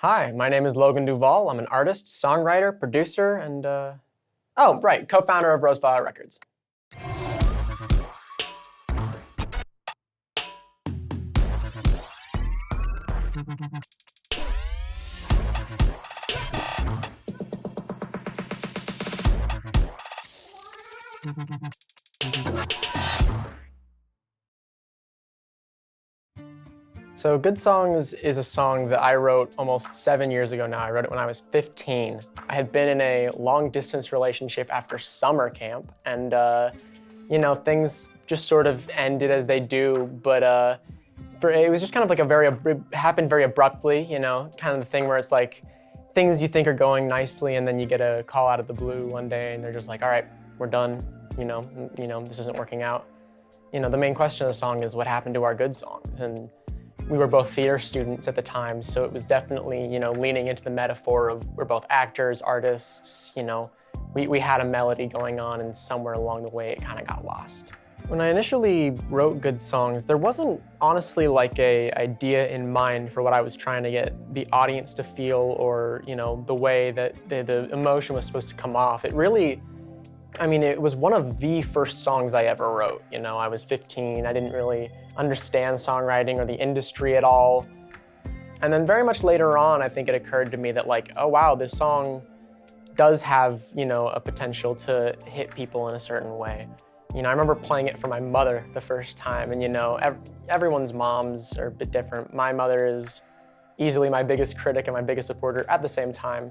Hi, my name is Logan Duvall. I'm an artist, songwriter, producer, and co-founder of Roseflower Records. So Good Songs is a song that I wrote almost 7 years ago now. I wrote it when I was 15. I had been in a long-distance relationship after summer camp, and things just sort of ended as they do, but it was just kind of like it happened very abruptly, kind of the thing where it's like things you think are going nicely and then you get a call out of the blue one day and they're just like, all right, we're done, this isn't working out. The main question of the song is what happened to our good songs, and we were both theater students at the time, so it was definitely, leaning into the metaphor of we're both actors, artists, we had a melody going on, and somewhere along the way it kind of got lost. When I initially wrote Good Songs, there wasn't honestly like a idea in mind for what I was trying to get the audience to feel, or the way that the emotion was supposed to come off. It was one of the first songs I ever wrote. I was 15, I didn't really understand songwriting or the industry at all. And then very much later on, I think it occurred to me that like, oh wow, this song does have, a potential to hit people in a certain way. I remember playing it for my mother the first time, and everyone's moms are a bit different. My mother is easily my biggest critic and my biggest supporter at the same time.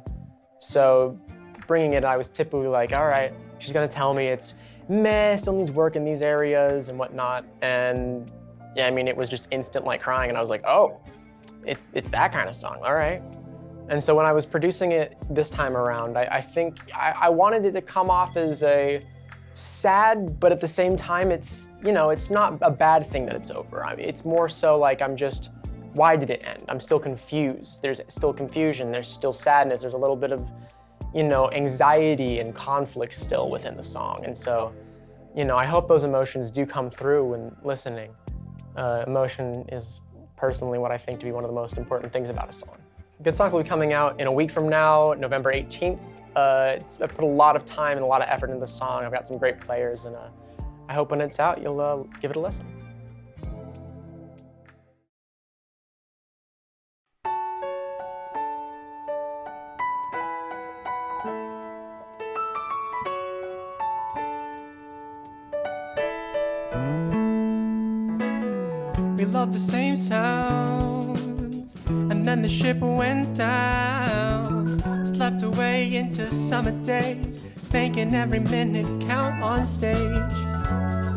So bringing it, I was typically like, all right, she's gonna tell me it's meh, still needs work in these areas and whatnot. And yeah, it was just instant like crying, and I was like, oh, it's that kind of song, all right. And so when I was producing it this time around, I think I wanted it to come off as a sad, but at the same time, it's not a bad thing that it's over. It's more so like why did it end? I'm still confused. There's still confusion. There's still sadness. There's a little bit of, anxiety and conflict still within the song. And so, I hope those emotions do come through when listening. Emotion is personally what I think to be one of the most important things about a song. Good Songs will be coming out in a week from now, November 18th. I've put a lot of time and a lot of effort into the song. I've got some great players, and I hope when it's out, you'll give it a listen. We loved the same sounds, and then the ship went down. Slept away into summer days, making every minute count on stage.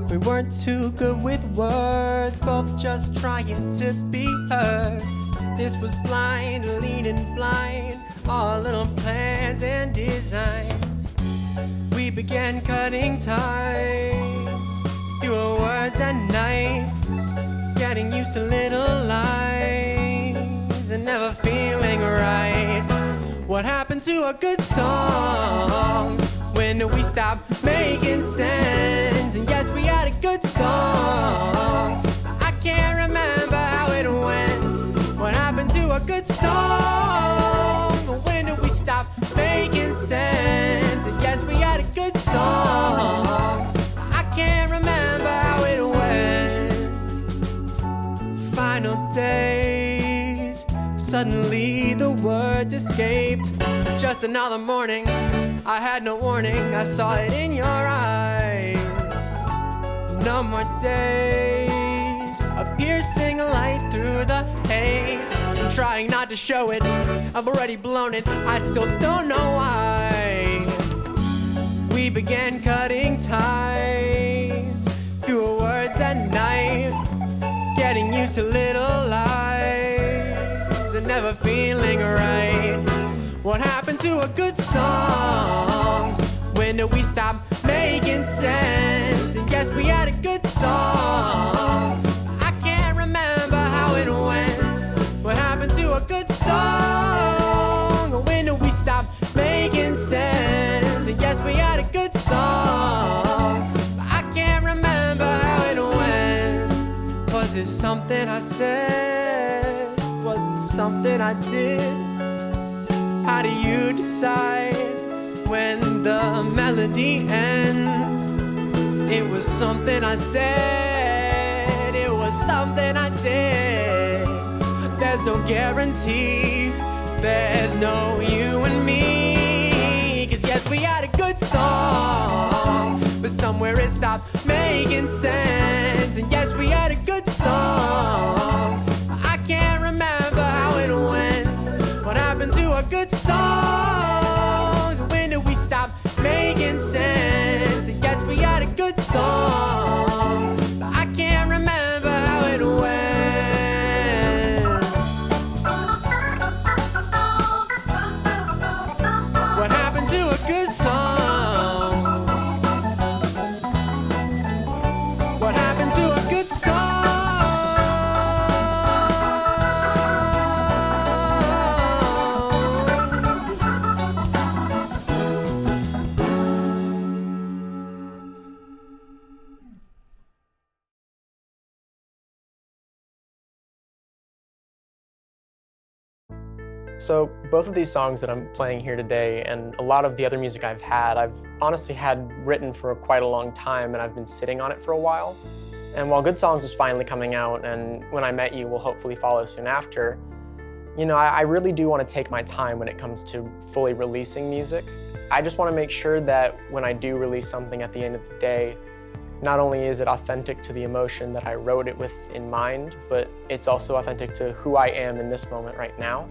We weren't too good with words, both just trying to be heard. This was blind, leading blind, all little plans and designs. We began cutting ties through our words at night, getting used to little lies and never feeling right. What happened to a good song? When did we stop making sense? And yes, we had a good song. I can't remember how it went. What happened to a good song? When did we stop making sense? And yes, we had a good song. I can't remember how it went. Final days, suddenly the words escaped. Just another morning, I had no warning, I saw it in your eyes. No more days, a piercing light through the haze. I'm trying not to show it, I've already blown it, I still don't know why. We began cutting ties through our words at night, getting used to little lies and never feeling right. What happened to a good song? When did we stop making sense? And yes, we had a good song. I can't remember how it went. What happened to a good song? When did we stop making sense? And yes, we had a good song. I can't remember how it went. Was it something I said? Was it something I did? How do you decide when the melody ends? It was something I said, it was something I did. There's no guarantee, there's no you and me. 'Cause yes, we had a good song, but somewhere it stopped making sense. And yes, we had a good song, I can't remember how it went. What happened to our good songs? When did we stop making sense? And yes, we had a good song, but I can't remember how it went. What happened to a good song? What happened to a good song? So both of these songs that I'm playing here today and a lot of the other music I've honestly had written for quite a long time, and I've been sitting on it for a while. And while Good Songs is finally coming out and When I Met You will hopefully follow soon after, I really do want to take my time when it comes to fully releasing music. I just want to make sure that when I do release something at the end of the day, not only is it authentic to the emotion that I wrote it with in mind, but it's also authentic to who I am in this moment right now.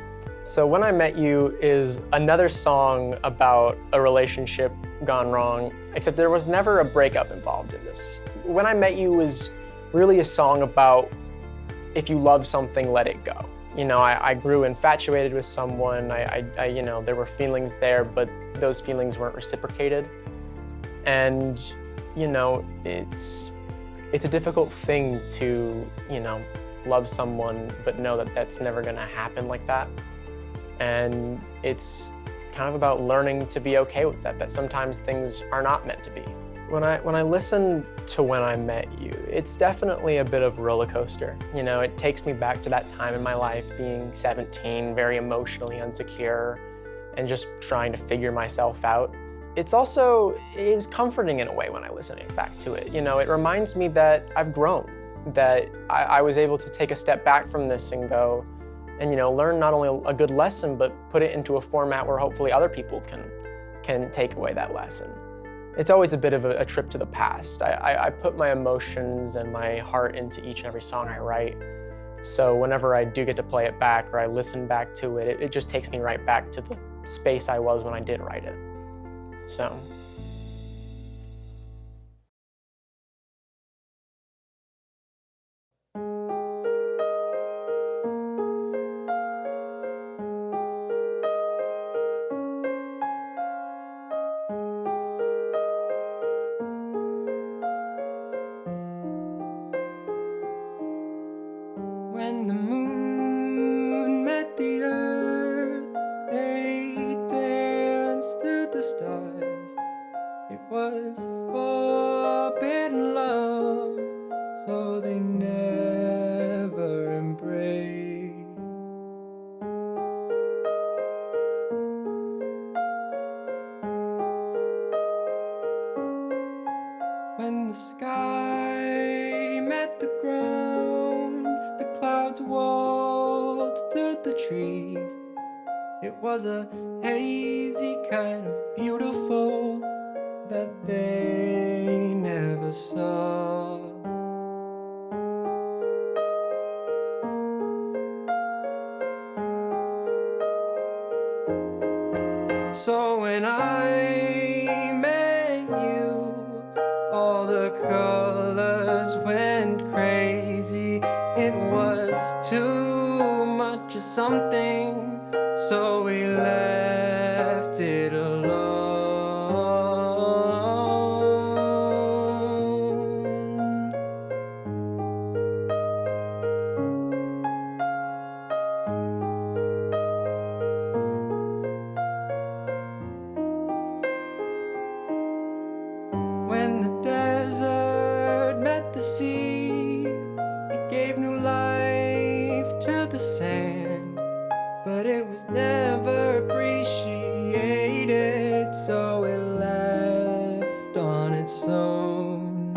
So When I Met You is another song about a relationship gone wrong, except there was never a breakup involved in this. When I Met You was really a song about if you love something, let it go. I grew infatuated with someone, there were feelings there, but those feelings weren't reciprocated. And, it's a difficult thing to, love someone, but know that that's never gonna happen like that. And it's kind of about learning to be okay with that sometimes things are not meant to be. When I listen to When I Met You, it's definitely a bit of a roller coaster. It takes me back to that time in my life, being 17, very emotionally insecure, and just trying to figure myself out. It is comforting in a way when I listen back to it. It reminds me that I've grown, that I was able to take a step back from this and go, and learn not only a good lesson, but put it into a format where hopefully other people can take away that lesson. It's always a bit of a trip to the past. I put my emotions and my heart into each and every song I write. So whenever I do get to play it back or I listen back to it, it just takes me right back to the space I was when I did write it. So. When the moon met the earth, they danced through the stars. It was forbidden love, so they never embraced. When the sky met the ground, the clouds waltzed through the trees. It was a hazy kind of beautiful that they never saw. So when I met you, all the colors went crazy. It was too much of something, so we left it alone. When the desert met the sea, it gave new life to the sand, but it was never never appreciated, so it left on its own.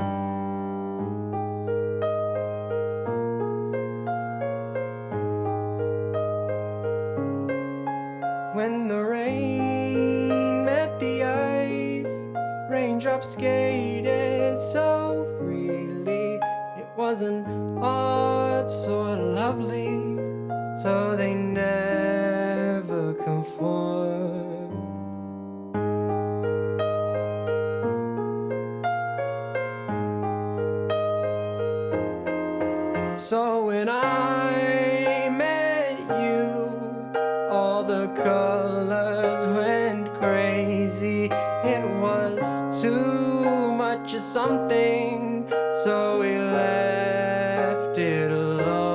When the rain met the ice, raindrops skated so freely. It wasn't art so lovely, so they never conformed. So when I met you, all the colors went crazy. It was too much of something, so we left it alone.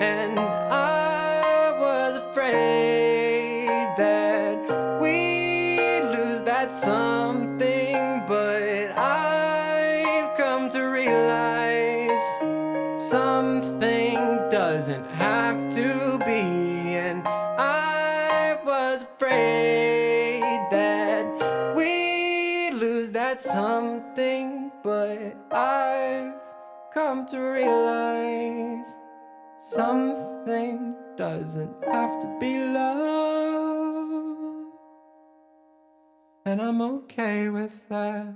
And I was afraid that we'd lose that something, but I've come to realize something doesn't have to be. And I was afraid that we'd lose that something, but I've come to realize something doesn't have to be love, and I'm okay with that.